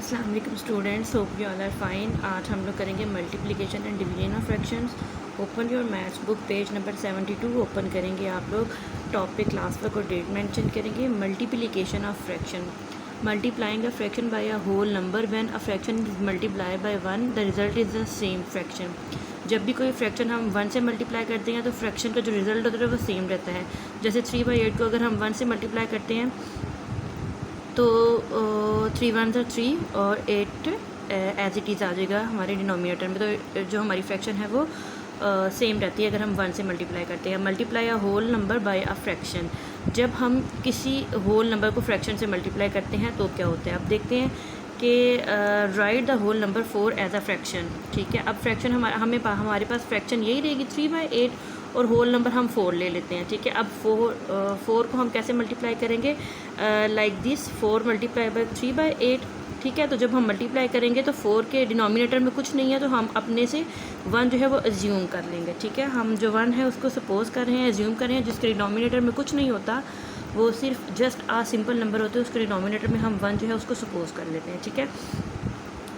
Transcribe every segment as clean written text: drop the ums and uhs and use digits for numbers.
अस्सलाम वालेकुम students, hope you all are fine. आज हम लोग करेंगे multiplication and division of fractions. Open your maths book, page number 72 open करेंगे आप लोग। टॉपिक, क्लास वर्क और डेट मेंशन करेंगे। Multiplication of fraction, multiplying a fraction by a whole number when a fraction is multiplied by 1 the result is the same fraction. जब भी कोई fraction हम 1 से मल्टीप्लाई करते हैं तो फ्रैक्शन का जो रिजल्ट होता है वो सेम रहता है। जैसे 3/8 को अगर हम 1 से मल्टीप्लाई करते हैं तो 3 1 3 और 8 एज इट इज़ आ जाएगा हमारे डिनोमिनेटर में। तो जो हमारी फ्रैक्शन है वो सेम रहती है अगर हम 1 से मल्टीप्लाई करते हैं। Multiply a whole number by a fraction, जब हम किसी होल नंबर को फ्रैक्शन से मल्टीप्लाई करते हैं तो क्या होता है। अब देखते हैं कि write the whole number 4 as a fraction. ठीक है, अब फ्रैक्शन हमारे पास फ्रैक्शन यही रहेगी 3/8 और होल नंबर हम 4 ले लेते हैं। ठीक है, अब 4 को हम कैसे मल्टीप्लाई करेंगे, लाइक दिस 4 मल्टीप्लाई बाय 3/8। ठीक है, तो जब हम मल्टीप्लाई करेंगे तो 4 के डिनोमिनेटर में कुछ नहीं है तो हम अपने से 1 जो है वो एज्यूम कर लेंगे। ठीक है, हम जो 1 है उसको सपोज कर रहे हैं, एज्यूम कर रहे हैं, जिसके डिनोमिनेटर में कुछ नहीं होता, वो सिर्फ जस्ट आ सिंपल नंबर होते हैं, उसके डिनोमिनेटर में हम 1 जो है उसको सपोज कर लेते हैं। ठीक है,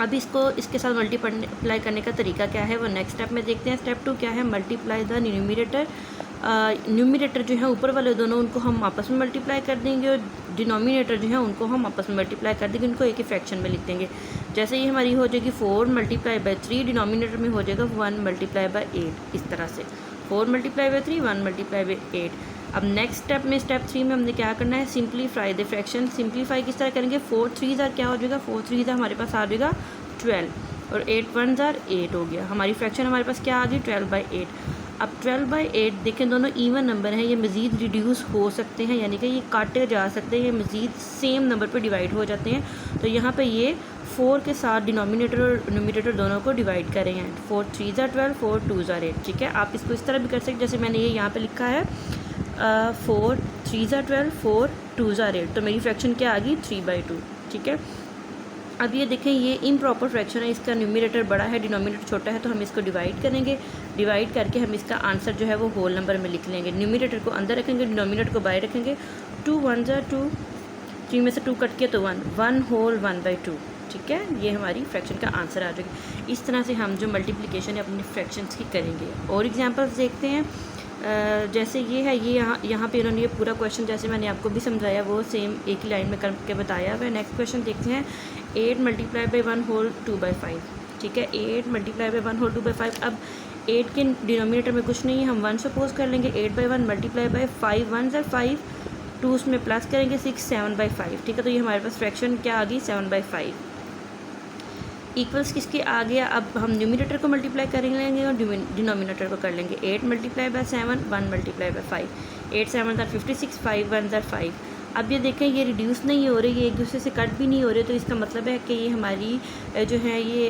अब इसके साथ मल्टीप्लाई करने का तरीका क्या है वो नेक्स्ट स्टेप में देखते हैं। स्टेप 2 क्या है, मल्टीप्लाई द न्यूमिनेटर। न्यूमिनेटर जो है ऊपर वाले दोनों, उनको हम आपस में मल्टीप्लाई कर देंगे और डिनोमिनेटर जो है उनको हम आपस में मल्टीप्लाई कर देंगे, उनको एक ही फ्रैक्शन में लिख देंगे। जैसे ये हमारी हो जाएगी 4 मल्टीप्लाई बाय 3, डिनोमिनेटर में हो जाएगा 1 मल्टीप्लाई बाय 8। इस तरह से 4 मल्टीप्लाई बाय 3, 1 मल्टीप्लाई बाय 8। अब नेक्स्ट स्टेप में, स्टेप 3 में हमने क्या करना है, सिंप्लीफाई द फ्रैक्शन। सिंप्लीफाई किस तरह करेंगे, 4 3 क्या हो जाएगा, 4 3 हमारे पास आ जाएगा 12 और 8 1 8 हो गया। हमारी फ्रैक्शन हमारे पास क्या आ गई, 12/8। अब 12/8 देखें, दोनों इवन नंबर हैं, ये मज़ीद रिड्यूस हो सकते हैं, यानी कि ये काटे जा सकते हैं, ये मज़ीद सेम नंबर पर डिवाइड हो जाते हैं। तो यहाँ पे ये 4 के साथ डिनोमिनेटर और न्यूमिनेटर दोनों को डिवाइड कर रहे हैं। 4 3 12, 4 2 8। ठीक है, आप इसको इस तरह भी कर सकते, जैसे मैंने ये यहाँ पे लिखा है 4 3 12, 4 2 8। तो मेरी फ्रैक्शन क्या आ गई, 3/2। ठीक है, अब ये देखें, ये इम्प्रॉपर फ्रैक्शन है, इसका न्यूमिनेटर बड़ा है, डिनोमिनेटर छोटा है, तो हम इसको डिवाइड करेंगे। डिवाइड करके हम इसका आंसर जो है वो होल नंबर में लिख लेंगे। न्यूमिनेटर को अंदर रखेंगे, डिनोमिनेटर को बाहर रखेंगे। 2 1 2, 3 में से 2 कट किया तो 1 होल 1/2। ठीक है, ये हमारी फ्रैक्शन का आंसर आ जाएगी। इस तरह से हम जो मल्टीप्लिकेशन है अपने फ्रैक्शंस की करेंगे। और एग्जांपल्स देखते हैं, जैसे ये है, ये यहाँ पे इन्होंने ये पूरा क्वेश्चन जैसे मैंने आपको भी समझाया वो सेम एक ही लाइन में करके बताया हुआ है। नेक्स्ट क्वेश्चन देखते हैं, 8 मल्टीप्लाई बाई 1 होल 2/5। ठीक है, 8 मल्टीप्लाई बाई 1 होल 2/5। अब 8 के डिनोमिनेटर में कुछ नहीं है, हम 1 सपोज कर लेंगे। 8/1 मल्टीप्लाई बाई 5 1 5, 2 उसमें प्लस करेंगे 6 7/5। ठीक है, तो ये हमारे पास फ्रैक्शन क्या आ गई, 7/5। इक्वल्स किसके आ गया, अब हम न्यूमिनेटर को मल्टीप्लाई कर लेंगे और डिनोमिनेटर को कर लेंगे। 8 मल्टीप्लाई बाय 7, 1 मल्टीप्लाई बाय 5। 8 7 56, 5 1 5। अब ये देखें, ये रिड्यूस नहीं हो रही, ये एक दूसरे से कट भी नहीं हो रहे, तो इसका मतलब है कि ये हमारी जो है ये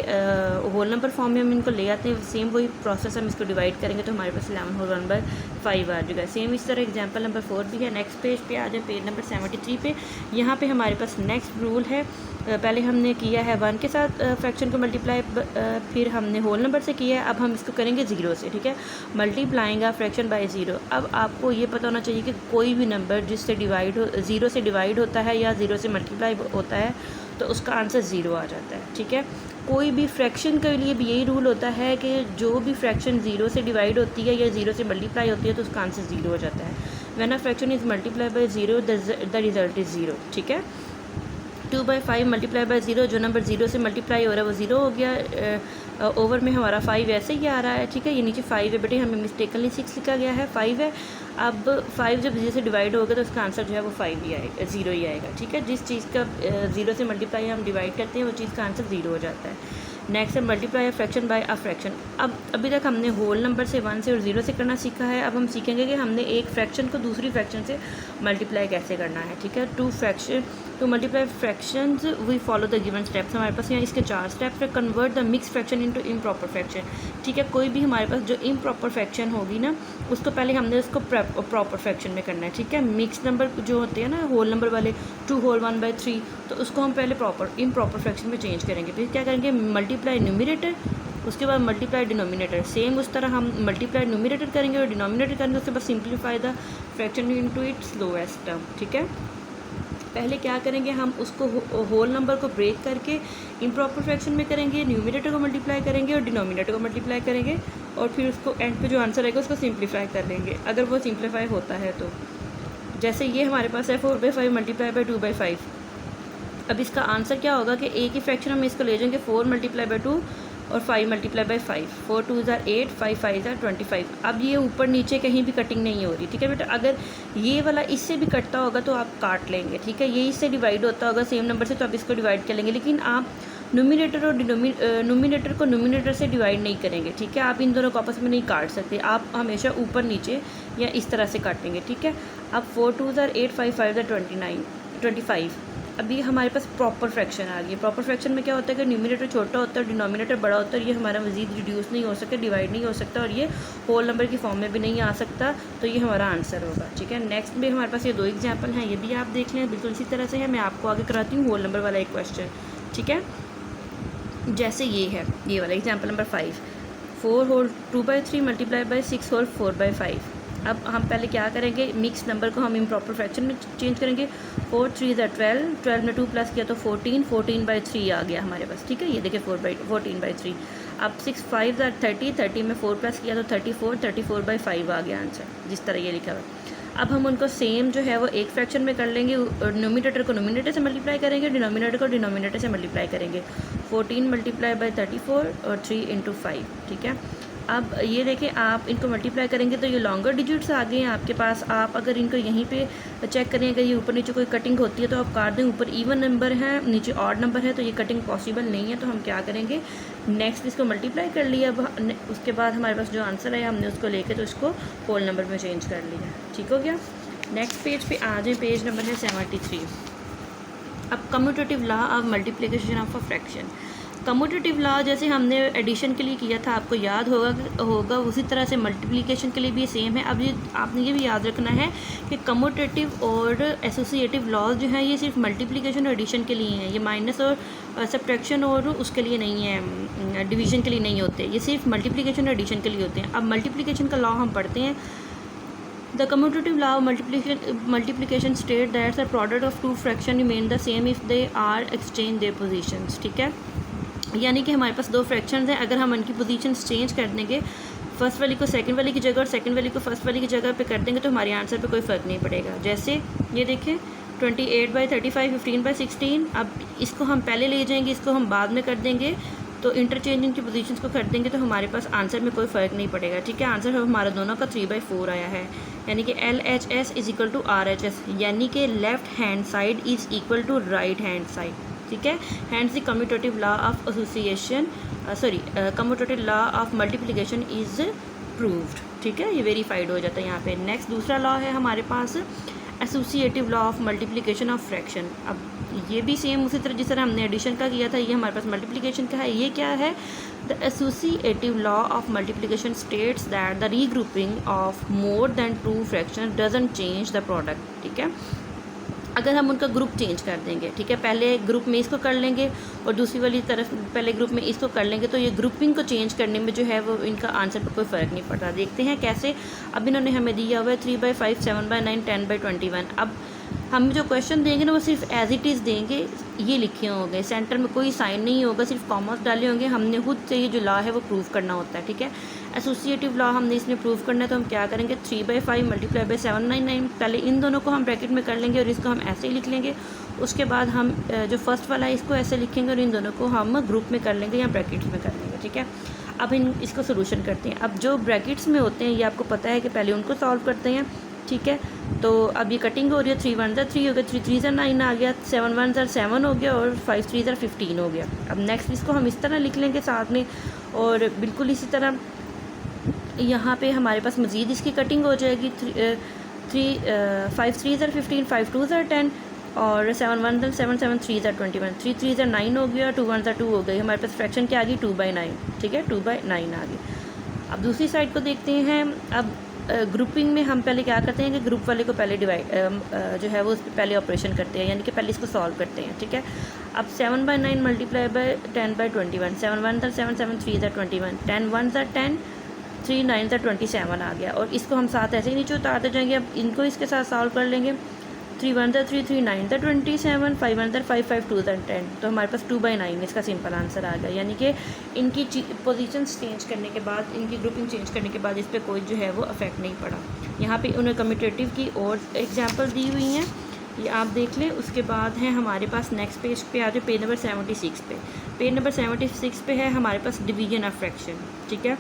होल नंबर फॉर्म में हम इनको ले आते हैं। सेम वही प्रोसेस, हम इसको डिवाइड करेंगे तो हमारे पास 11 होल 1/5 आ जाएगा। सेम इस तरह एग्जांपल नंबर 4 भी है। नेक्स्ट पेज पे आ जाए, पेज नंबर 73 पे। यहाँ पे हमारे पास नेक्स्ट रूल है, पहले हमने किया है 1 के साथ फ्रैक्शन को मल्टीप्लाई, फिर हमने होल नंबर से किया है, अब हम इसको करेंगे 0 से। ठीक है, मल्टीप्लाइंग अ फ्रैक्शन बाय 0। अब आपको ये पता होना चाहिए कि कोई भी नंबर जिससे डिवाइड हो, 0 से डिवाइड होता है या 0 से मल्टीप्लाई होता है तो उसका आंसर 0 आ जाता है। ठीक है, कोई भी फ्रैक्शन के लिए भी यही रूल होता है कि जो भी फ्रैक्शन 0 से डिवाइड होती है या 0 से मल्टीप्लाई होती है तो उसका आंसर 0 हो जाता है। When a fraction is multiply by 0 the result is 0। ठीक है, 2/5 मल्टीप्लाई बाय 0, जो नंबर 0 से मल्टीप्लाई हो रहा है वो 0 हो गया। ओवर में हमारा 5 ऐसे ही आ रहा है। ठीक है, ये नीचे 5 है बेटे, हमें मिस्टेकनली 6 लिखा गया है, 5 है। अब 5 जब 0 से डिवाइड होगा तो उसका आंसर जो है वो 5 ही आएगा, 0 ही आएगा। ठीक है, जिस चीज़ का 0 से मल्टीप्लाई हम डिवाइड करते हैं वो चीज़ का आंसर 0 हो जाता है। नेक्स्ट है multiply a fraction by a fraction. अब अभी तक हमने होल नंबर से 1 से और 0 से करना सीखा है, अब हम सीखेंगे कि हमने एक फ्रैक्शन को दूसरी फ्रैक्शन से मल्टीप्लाई कैसे करना है। ठीक है, to multiply fractions we follow the given steps. हमारे पास यहाँ इसके 4 स्टेप्स है। Convert the mix fraction into improper fraction. ठीक है, कोई भी हमारे पास जो इम्प्रॉपर फ्रैक्शन होगी ना, उसको पहले हमने उसको प्रॉपर फ्रैक्शन में करना है। ठीक है, मिक्स नंबर जो होते हैं ना होल नंबर वाले, 2 होल 1/3, तो उसको हम पहले इम्प्रॉपर फ्रैक्शन में चेंज करेंगे। फिर क्या करेंगे, मल्टीप्लाई न्यूमिनेटर, उसके बाद मल्टीप्लाई डिनोमिनेटर। सेम उस तरह हम मल्टीप्लाई न्यूमिनेटर करेंगे और डिनोमिनेटर करेंगे, उसके बाद simplify the fraction into its lowest term. ठीक है, पहले क्या करेंगे, हम उसको होल नंबर को ब्रेक करके इम्प्रॉपर फ्रैक्शन में करेंगे, न्यूमिनेटर को मल्टीप्लाई करेंगे और डिनोमिनेटर को मल्टीप्लाई करेंगे और फिर उसको एंड पे जो आंसर आएगा उसको सिंप्लीफाई कर लेंगे, अगर वो सिंप्लीफाई होता है तो। जैसे ये हमारे पास है 4/5 मल्टीप्लाई बाई 2/5। अब इसका आंसर क्या होगा कि एक ही फ्रैक्शन हम इसको ले जाएंगे 4 मल्टीप्लाई बाई 2 और 5 मल्टीप्लाई बाई 5। 4 2 ज़ार 8, 5 5 ज़ार 25। अब ये ऊपर नीचे कहीं भी कटिंग नहीं हो रही, ठीक है बेटा। अगर ये वाला इससे भी कटता होगा तो आप काट लेंगे, ठीक है। ये इससे डिवाइड होता होगा सेम नंबर से तो आप इसको डिवाइड कर लेंगे, लेकिन आप नोमिनेटर और नोमिनेटर को नोमिनेटर से डिवाइड नहीं करेंगे, ठीक है। आप इन दोनों को आपस में नहीं काट सकते, आप हमेशा ऊपर नीचे या इस तरह से काटेंगे, ठीक है। अब 4 2 ज़ार 8, 5 5 ज़ार 25। अभी हमारे पास प्रॉपर फ्रैक्शन आ गई है। प्रॉपर फ्रैक्शन में क्या होता है कि न्यूमिनेटर छोटा होता है, डिनोमिनेटर बड़ा होता है, और ये हमारा मज़ीद रिड्यूस नहीं हो सकता, डिवाइड नहीं हो सकता, और ये होल नंबर की फॉर्म में भी नहीं आ सकता, तो ये हमारा आंसर होगा, ठीक है। नेक्स्ट भी हमारे पास ये 2 एग्जाम्पल हैं, ये भी आप देख लें, बिल्कुल इसी तरह से है। मैं आपको आगे कराती हूँ होल नंबर वाला एक क्वेश्चन, ठीक है। जैसे ये है, ये वाला example number 5, 4 whole 2/3 multiply by 6 whole 4/5। अब हम पहले क्या करेंगे, मिक्स नंबर को हम इम्प्रॉपर फ्रैक्शन में चेंज करेंगे। 4 3 ज़ार 12, 12 में 2 प्लस किया तो 14, 14/3 आ गया हमारे पास, ठीक है। ये देखिए 14/3। अब 6 5 ज़ार 30, 30 में 4 प्लस किया तो 34, 34/5 आ गया आंसर, जिस तरह ये लिखा हुआ है। अब हम उनको सेम जो है वो एक फ्रैक्शन में कर लेंगे, नोमिनेटर को नोमिनेटर से मल्टीप्लाई करेंगे, डिनोमिनेटर को डिनोमिनेटर से मल्टीप्लाई करेंगे। 14 मल्टीप्लाई बाई 34 और 3 इंटू 5, ठीक है। अब ये देखें, आप इनको मल्टीप्लाई करेंगे तो ये लॉन्गर डिजिट्स आ गए हैं आपके पास। आप अगर इनको यहीं पे चेक करें, अगर ये ऊपर नीचे कोई कटिंग होती है तो आप काट दें। ऊपर इवन नंबर है, नीचे ऑड नंबर है, तो ये कटिंग पॉसिबल नहीं है, तो हम क्या करेंगे, नेक्स्ट इसको मल्टीप्लाई कर लिया। अब उसके बाद हमारे पास जो आंसर है हमने उसको लेके तो इसको होल नंबर में चेंज कर लिया, ठीक हो गया। नेक्स्ट पेज पे आ जाए, पेज नंबर है 73। अब commutative law of multiplication of a fraction. Commutative law जैसे हमने एडिशन के लिए किया था, आपको याद होगा उसी तरह से मल्टीप्लिकेशन के लिए भी सेम है। अब ये आपने ये भी याद रखना है कि कम्यूटेटिव और एसोसिएटिव लॉज जो हैं ये सिर्फ मल्टीप्लिकेशन और एडिशन के लिए हैं, ये माइनस और सब्ट्रैक्शन और उसके लिए नहीं है, डिवीजन के लिए नहीं होते, ये सिर्फ मल्टीप्लिकेशन और एडिशन के लिए होते हैं। अब मल्टीप्लिकेशन का लॉ हम पढ़ते हैं। The commutative law of multiplication state that the product of two fractions remain the same if they are exchange their positions, ठीक है। यानी कि हमारे पास 2 फ्रैक्शंस हैं, अगर हम उनकी पोजीशंस चेंज कर देंगे, फर्स्ट वाली को सेकंड वाली की जगह और सेकंड वाली को फर्स्ट वाली की जगह पे कर देंगे तो हमारे आंसर पे कोई फ़र्क नहीं पड़ेगा। जैसे ये देखें 28/35, 15/16। अब इसको हम पहले ले जाएंगे, इसको हम बाद में कर देंगे, तो इंटरचेंज इनकी पोजीशंस को कर देंगे तो हमारे पास आंसर में कोई फ़र्क नहीं पड़ेगा, ठीक है। आंसर हमारा दोनों का 3/4 आया है, यानी कि LHS is equal to RHS, यानी कि left hand side is equal to right hand side, ठीक है। Hence the commutative law of association commutative law of multiplication is proved, ठीक है। ये वेरीफाइड हो जाता है यहाँ पे। नेक्स्ट दूसरा लॉ है हमारे पास associative law of multiplication of fraction. अब ये भी सेम उसी तरह जिस तरह हमने एडिशन का किया था, ये हमारे पास मल्टीप्लिकेशन का है। ये क्या है, the associative law of multiplication states that the regrouping of more than 2 fraction doesn't change the product, ठीक है। अगर हम उनका ग्रुप चेंज कर देंगे, ठीक है, पहले ग्रुप में इसको कर लेंगे और दूसरी वाली तरफ पहले ग्रुप में इसको कर लेंगे, तो ये ग्रुपिंग को चेंज करने में जो है वो इनका आंसर पर कोई फ़र्क नहीं पड़ता। देखते हैं कैसे। अब इन्होंने हमें दिया हुआ है 3/5, 7/9, 10/21। अब हम जो क्वेश्चन देंगे ना वो सिर्फ एज इट इज़ देंगे, ये लिखे होंगे, सेंटर में कोई साइन नहीं होगा, सिर्फ कॉमर्स डाले होंगे। हमने खुद से ये जो लॉ है वो प्रूव करना होता है, ठीक है। एसोसिएटिव लॉ हमने इसमें प्रूव करना है, तो हम क्या करेंगे, 3/5 मल्टीप्लाई बाई 799। पहले इन दोनों को हम ब्रैकेट में कर लेंगे और इसको हम ऐसे ही लिख लेंगे। उसके बाद हम जो फर्स्ट वाला है इसको ऐसे लिखेंगे और इन दोनों को हम ग्रुप में कर लेंगे या ब्रैकेट्स में कर लेंगे, ठीक है। अब इसको सोल्यूशन करते हैं। अब जो ब्रैकेट्स में होते हैं ये आपको पता है कि पहले उनको सॉल्व करते हैं, ठीक है। तो अब ये कटिंग हो रही है, 3 1 3 हो गया, 3 3 9 आ गया, 7 1 7 हो गया और 5 3 15 हो गया। अब नेक्स्ट इसको हम इस तरह लिख लेंगे साथ में, और बिल्कुल इसी तरह यहाँ पे हमारे पास मज़ीद इसकी कटिंग हो जाएगी। 5 3 15, 5 2 10 और 7 1 7 7 3 21, 3 3 9 हो गया, 2 1 2 हो गई। हमारे पास फ्रैक्शन क्या आ गई, 2/9, ठीक है, 2/9 आ गई। अब दूसरी साइड को देखते हैं। अब ग्रुपिंग में हम पहले क्या करते हैं कि ग्रुप वाले को पहले डिवाइड जो है वो उस पर पहले ऑपरेशन करते हैं, यानी कि पहले इसको सॉल्व करते हैं, ठीक है। अब 7/9 मल्टीप्लाई बाई 10/21, 7 1 7 7 3 21, 10 1 10, 3 9 27 आ गया। और इसको हम साथ ऐसे ही नीचे उतारते जाएंगे। अब इनको इसके साथ सॉल्व कर लेंगे। 3 1 3 3 9 27, 5 1 5 5 2 10। तो हमारे पास 2/9 इसका सिंपल आंसर आ गया। यानी कि इनकी पोजीशंस चेंज करने के बाद, इनकी ग्रुपिंग चेंज करने के बाद इस पर कोई जो है वो अफेक्ट नहीं पड़ा। यहाँ पे उन्हें कम्यूटेटिव की और एग्जांपल दी हुई हैं, ये आप देख लें। उसके बाद है हमारे पास नेक्स्ट पेज पे आ जाए, पेज नंबर 76 पे। पेज नंबर 76 पे है हमारे पास डिवीजन ऑफ फ्रैक्शन। ठीक है,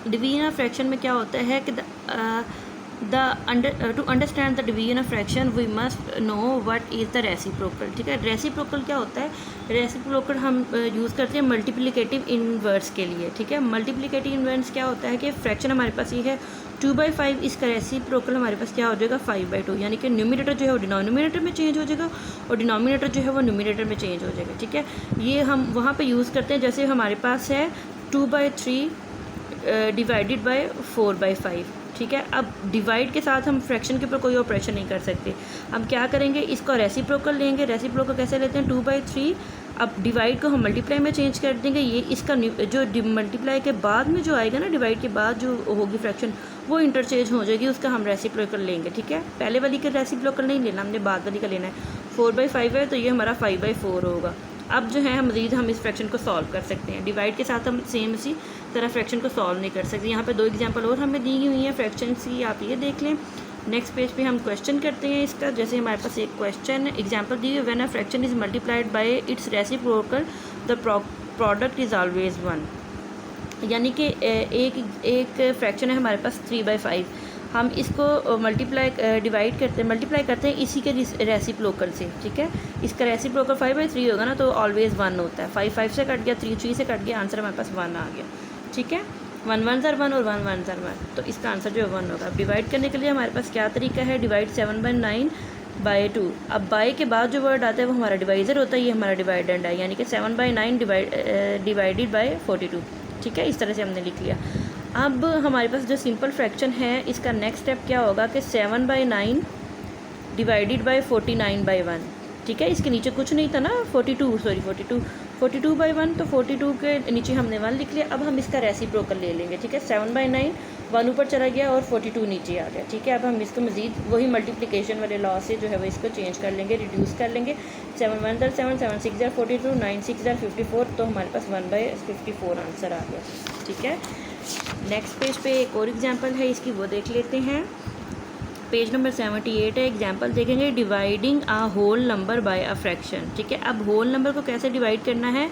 डिवीजन ऑफ फ्रैक्शन में क्या होता है कि to understand the division of fraction we must know what is the reciprocal. ठीक है, रेसिप्रोकल क्या होता है? रेसिप्रोकल हम यूज़ करते हैं मल्टीप्लिकेटिव इनवर्स के लिए। ठीक है, मल्टीप्लिकेटिव इनवर्स क्या होता है कि फ्रैक्शन हमारे पास ये है 2/5, इसका रेसिप्रोकल हमारे पास क्या हो जाएगा 5/2। यानी कि न्यूमरेटर जो है वो डिनोमिनेटर में चेंज हो जाएगा और डिनोमिनेटर जो है वो न्यूमरेटर में चेंज हो जाएगा। ठीक है, ये हम वहाँ पे यूज़ करते हैं। जैसे हमारे पास है 2/3 डिवाइडेड बाय 4/5। ठीक है, अब डिवाइड के साथ हम फ्रैक्शन के ऊपर कोई ऑपरेशन नहीं कर सकते। हम क्या करेंगे, इसको रेसिप्रोकल लेंगे। रेसिप्रोकल कैसे लेते हैं? 2/3। अब डिवाइड को हम मल्टीप्लाई में चेंज कर देंगे। ये इसका जो मल्टीप्लाई के बाद में जो आएगा ना, डिवाइड के बाद जो होगी फ्रैक्शन, वो इंटरचेंज हो जाएगी, उसका हम रेसिप्रोकल लेंगे। ठीक है, पहले वाली का रेसिप्रोकल नहीं लेना, हमने बाद वाली का लेना है। 4/5 है तो ये हमारा 5/4 होगा। अब जो है मज़ीद हम इस फ्रैक्शन को सॉल्व कर सकते हैं। डिवाइड के साथ हम सेम इसी तरह फ्रैक्शन को सॉल्व नहीं कर सकते। यहाँ पे 2 एग्जांपल और हमें दी हुई हैं फ्रैक्शन की, आप ये देख लें। नेक्स्ट पेज पे हम क्वेश्चन करते हैं इसका। जैसे हमारे पास एक क्वेश्चन एग्जांपल दी हुई है, when a fraction is multiplied by it's reciprocal the product is always 1। यानी कि एक फ्रैक्शन है हमारे पास 3/5, हम इसको डिवाइड करते हैं, मल्टीप्लाई करते हैं इसी के रेसिप्रोकल से। ठीक है, इसका रेसिप्रोकल 5/3 होगा ना, तो ऑलवेज 1 होता है। 5 5 से कट गया, 3 3 से कट गया, आंसर हमारे पास 1 आ गया। ठीक है, 1 1 1 और 1 1 1, तो इसका आंसर जो है 1 होगा। अब डिवाइड करने के लिए हमारे पास क्या तरीका है? डिवाइड 7/9/2। अब बाय के बाद जो वर्ड आता है वो हमारा डिवाइज़र होता है, ये हमारा डिवाइडेंड है। यानी कि 7/9 डिवाइडेड बाय 42। ठीक है, इस तरह से हमने लिख लिया। अब हमारे पास जो सिंपल फ्रैक्शन है, इसका नेक्स्ट स्टेप क्या होगा कि 7/9 डिवाइडेड बाय 49/1। ठीक है, इसके नीचे कुछ नहीं था ना, 42/1, तो 42 के नीचे हमने 1 लिख लिया। अब हम इसका रेसिप्रोकल ले लेंगे। ठीक है, 7/9 1 ऊपर चला गया और 42 नीचे आ गया। ठीक है, अब हम इसको मज़ीद वही मल्टीप्लिकेशन वाले लॉ से जो है वो इसको चेंज कर लेंगे, रिड्यूस कर लेंगे। 7 1 7, 7 6 42, 9 6 54, तो हमारे पास 1/54 आंसर आ गया। ठीक है, नेक्स्ट पेज पे एक और एग्जांपल है इसकी, वो देख लेते हैं। पेज नंबर 78 है। एग्जांपल देखेंगे, dividing a whole number by a fraction. ठीक है, अब होल नंबर को कैसे डिवाइड करना है?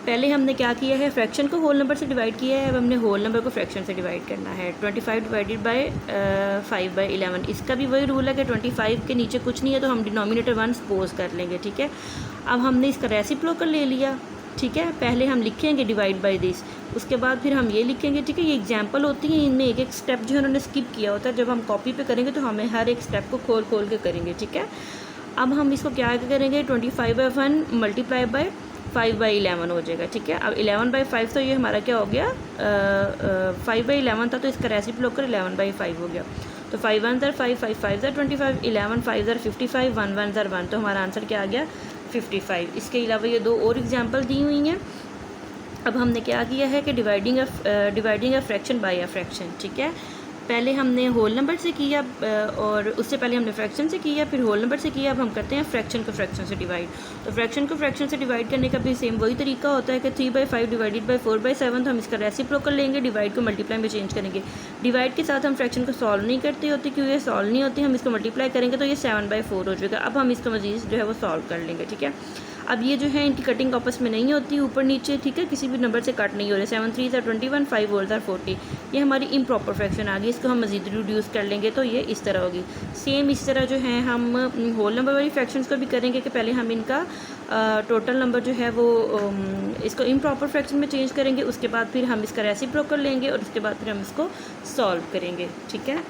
पहले हमने क्या किया है, फ्रैक्शन को होल नंबर से डिवाइड किया है। अब हमने होल नंबर को फ्रैक्शन से डिवाइड करना है। 25 डिवाइडेड बाय 5/11। इसका भी वही रूल है कि 25 के नीचे कुछ नहीं है तो हम डिनोमिनेटर 1 सपोज कर लेंगे। ठीक है, अब हमने इसका रेसिप्रोकल ले लिया। ठीक है, पहले हम लिखेंगे डिवाइड बाय दिस, उसके बाद फिर हम ये लिखेंगे। ठीक है, ये एग्जांपल होती है, इनमें एक एक स्टेप जो है उन्होंने स्किप किया होता है। जब हम कॉपी पे करेंगे तो हमें हर एक स्टेप को खोल खोल के करेंगे। ठीक है, अब हम इसको क्या करेंगे, 25/1 मल्टीप्लाई बाय 5/11 हो जाएगा। ठीक है, अब 11/5, तो ये हमारा क्या हो गया, 5/11 था, तो इसका रेसिप्रोकल 11/5 हो गया। तो 5 1 5, 5 5 25, 11 5 55, 1 1 1, तो हमारा आंसर क्या आ गया 55। इसके अलावा ये 2 और एग्जांपल दी हुई हैं। अब हमने क्या किया है कि dividing a fraction by a fraction. ठीक है, पहले हमने होल नंबर से किया और उससे पहले हमने फ्रैक्शन से किया, फिर होल नंबर से किया। अब हम करते हैं फ्रैक्शन को फ्रैक्शन से डिवाइड। तो फ्रैक्शन को फ्रैक्शन से डिवाइड करने का भी सेम वही तरीका होता है कि 3/5 डिवाइडेड बाय 4/7, तो हम इसका रेसिप्रोकल लेंगे, डिवाइड को मल्टीप्लाई में चेंज करेंगे। डिवाइड के साथ हम फ्रैक्शन को सॉल्व नहीं करते होते, क्यों ये सॉल्व नहीं होती, हम इसको मल्टीप्लाई करेंगे तो ये 7/4 हो जाएगा। अब हम इसको मजीद जो है वो सॉल्व कर लेंगे। ठीक है, अब ये जो है इनकी कटिंग आपस में नहीं होती, ऊपर नीचे। ठीक है, किसी भी नंबर से कट नहीं हो रहे। 7 3 21, 5 4 40, ये हमारी इम्प्रॉपर फ्रैक्शन आ गई। इसको हम मजीद रिड्यूस कर लेंगे तो ये इस तरह होगी। सेम इस तरह जो है हम होल नंबर वाली फ्रैक्शंस को भी करेंगे कि पहले हम इनका टोटल नंबर जो है वो इसको इम्प्रॉपर फ्रैक्शन में चेंज करेंगे, उसके बाद फिर हम इसका रेसिप्रोकल लेंगे और उसके बाद फिर हम इसको सॉल्व करेंगे। ठीक है।